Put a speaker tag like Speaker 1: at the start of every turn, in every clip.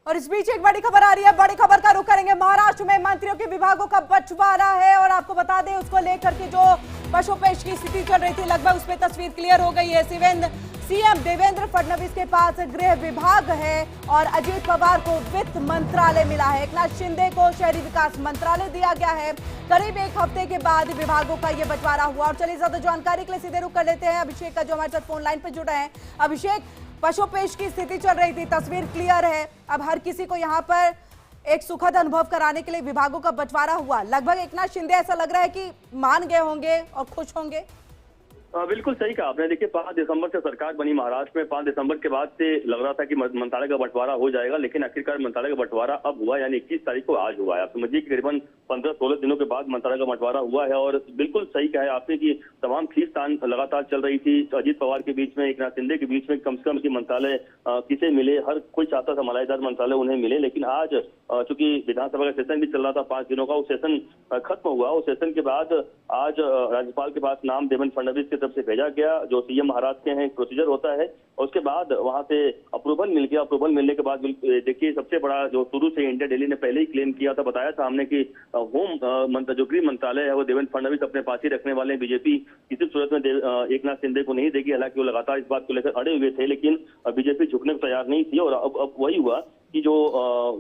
Speaker 1: और इस बीच एक बड़ी खबर आ रही है। बड़ी खबर का रुख करेंगे महाराष्ट्र में मंत्रियों के विभागों का बंटवारा है और आपको बता दें उसको लेकर के जो पशुपेश की स्थिति चल रही थी लगभग उस पर तस्वीर क्लियर हो गई है। सीएम देवेंद्र फडणवीस के पास गृह विभाग है और अजीत पवार को वित्त मंत्रालय मिला है। एकनाथ शिंदे को शहरी विकास मंत्रालय दिया गया है। करीब एक हफ्ते के बाद विभागों का यह बंटवारा हुआ और चलिए ज्यादा जानकारी के लिए सीधे रुख कर लेते हैं अभिषेक का, जो हमारे साथ फोन लाइन पर जुड़ा है। अभिषेक, पशुपेश की स्थिति चल रही थी, तस्वीर क्लियर है। अब हर किसी को यहाँ पर एक सुखद अनुभव कराने के लिए विभागों का बंटवारा हुआ। लगभग एकनाथ शिंदे ऐसा लग रहा है कि मान गए होंगे और खुश होंगे।
Speaker 2: बिल्कुल सही कहा आपने। देखिए 5 दिसंबर से सरकार बनी महाराष्ट्र में। 5 दिसंबर के बाद से लग रहा था कि मंत्रालय का बंटवारा हो जाएगा, लेकिन आखिरकार मंत्रालय का बंटवारा अब हुआ, यानी 21 तारीख को आज हुआ है। आप समझिए कि करीबन 15-16 दिनों के बाद मंत्रालय का बंटवारा हुआ है। और बिल्कुल सही कहा है आपने कि तमाम खींचतान लगातार चल रही थी अजीत पवार के बीच में, एकनाथ शिंदे के बीच में, कम से कम की मंत्रालय किसे मिले। हर कोई चाहता था मलाईदार मंत्रालय उन्हें मिले, लेकिन आज चूंकि विधानसभा का सेशन भी चल रहा था 5 दिनों का, वो सेशन खत्म हुआ। उस सेशन के बाद आज राज्यपाल के पास नाम देवेंद्र फडणवीस की तरफ से भेजा गया, जो सीएम महाराष्ट्र के हैं, प्रोसीजर होता है। और उसके बाद वहां से अप्रूवल मिल गया। अप्रूवल मिलने के बाद देखिए सबसे बड़ा जो शुरू से इंडिया डेली ने पहले ही क्लेम किया था, बताया था हमने कि जो गृह मंत्रालय है वो देवेंद्र फडणवीस अपने पास ही रखने वाले हैं। बीजेपी किसी सूरत में एकनाथ शिंदे को नहीं देगी। हालांकि वो लगातार इस बात को लेकर अड़े हुए थे, लेकिन बीजेपी झुकने को तैयार नहीं थी। और अब वही हुआ कि जो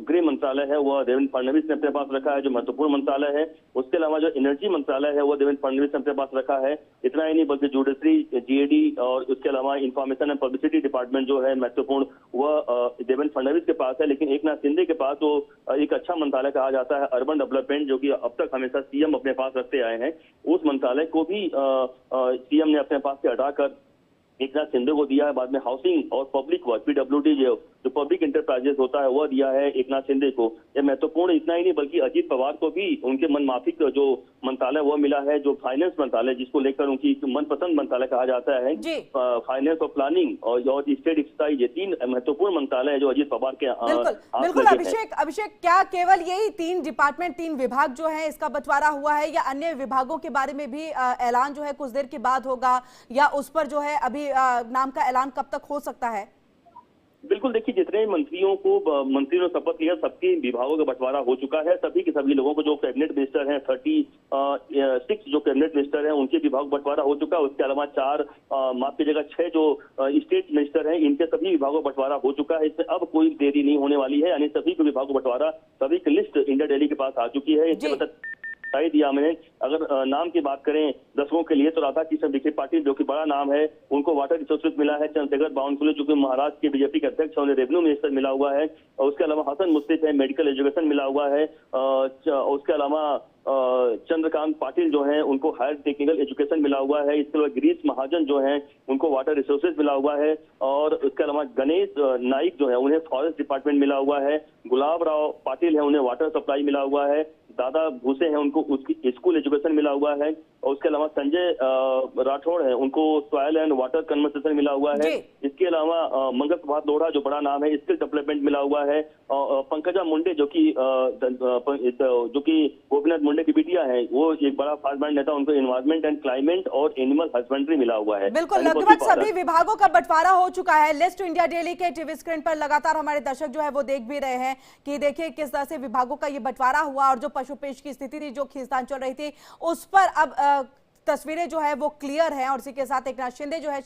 Speaker 2: गृह मंत्रालय है वह देवेंद्र फडणवीस ने अपने पास रखा है, जो महत्वपूर्ण मंत्रालय है। उसके अलावा जो एनर्जी मंत्रालय है वो देवेंद्र फडणवीस ने अपने पास रखा है। इतना ही नहीं बल्कि जुडिशरी, जीएडी और उसके अलावा इंफॉर्मेशन एंड पब्लिसिटी डिपार्टमेंट जो है महत्वपूर्ण, वह देवेंद्र फडणवीस के पास है। लेकिन एकनाथ शिंदे के पास तो एक अच्छा मंत्रालय कहा जाता है अर्बन डेवलपमेंट, जो कि अब तक हमेशा सीएम अपने पास रखते आए हैं। उस मंत्रालय को भी सीएम ने अपने पास से हटाकर एकनाथ शिंदे को दिया है। बाद में हाउसिंग और पब्लिक वर्क, पीडब्ल्यूडी जो पब्लिक इंटरप्राइजेस होता है वह दिया है एकनाथ शिंदे को। यह महत्वपूर्ण इतना ही नहीं बल्कि अजीत पवार को भी उनके मनमाफिक जो मंत्रालय वह मिला है, जो फाइनेंस मंत्रालय, जिसको लेकर उनकी मनपसंद मंत्रालय कहा जाता है। फाइनेंस और प्लानिंग और स्टेट एक्साइज, ये 3 महत्वपूर्ण मंत्रालय है जो अजीत पवार के
Speaker 1: बिल्कुल। अभिषेक, क्या केवल यही 3 डिपार्टमेंट, 3 विभाग जो है इसका बंटवारा हुआ है या अन्य विभागों के बारे में भी ऐलान जो है कुछ देर के बाद होगा, या उस पर जो है अभी नाम का ऐलान कब तक हो सकता है?
Speaker 2: बिल्कुल, देखिए जितने मंत्रियों ने शपथ लिया सबके विभागों का बंटवारा हो चुका है। सभी के सभी लोगों को, जो कैबिनेट मिनिस्टर हैं 36 जो कैबिनेट मिनिस्टर हैं उनके विभाग बंटवारा हो चुका है। उसके अलावा 4 माफ कीजिएगा 6 जो स्टेट मिनिस्टर हैं इनके सभी विभागों का बंटवारा हो चुका है। इसमें अब कोई देरी नहीं होने वाली है, यानी सभी के विभागों का बंटवारा, सभी की लिस्ट इंडिया डेली के पास आ चुकी है। इसके मतलब दिया मैंने। अगर नाम की बात करें दसवों के लिए तो राधा किशन विखे पाटिल जो कि बड़ा नाम है, उनको वाटर रिसोर्सेज मिला है। चंद्रशेखर बावनकुले जो कि महाराष्ट्र के बीजेपी के अध्यक्ष है, उन्हें रेवेन्यू मिनिस्टर मिला हुआ है। और उसके अलावा हसन मुश्रिफ है, मेडिकल एजुकेशन मिला हुआ है। उसके अलावा चंद्रकांत पाटिल जो हैं उनको हायर टेक्निकल एजुकेशन मिला हुआ है। इसके अलावा गिरीश महाजन जो हैं उनको वाटर रिसोर्सेज मिला हुआ है। और उसके अलावा गणेश नाइक जो है उन्हें फॉरेस्ट डिपार्टमेंट मिला हुआ है। गुलाब राव पाटिल है, उन्हें वाटर सप्लाई मिला हुआ है। दादा भूसे हैं, उनको उसकी स्कूल एजुकेशन मिला हुआ है। और उसके अलावा संजय राठौड़ है, उनको सॉयल एंड वाटर कन्वर्सेशन मिला हुआ है। इसके अलावा मंगल प्रभात लोढ़ा जो बड़ा नाम है, स्किल डेवलपमेंट मिला हुआ है। पंकजा मुंडे जो कि गोपीनाथ मुंडे की बिटिया है, वो एक बड़ा फार्मर नेता, उनको एनवायरमेंट एंड क्लाइमेट और एनिमल हस्बेंड्री मिला हुआ है।
Speaker 1: बिल्कुल, लगभग सभी विभागों का बंटवारा हो चुका है। लिस्ट इंडिया डेली के टीवी स्क्रीन पर लगातार हमारे दर्शक जो है वो देख भी रहे हैं कि देखिए किस तरह से विभागों का ये बंटवारा हुआ और जो पशुपेश की स्थिति थी, जो खींचतान चल रही थी, उस पर अब तस्वीरें जो है वो क्लियर हैं। और इसी के साथ एकनाथ शिंदे जो है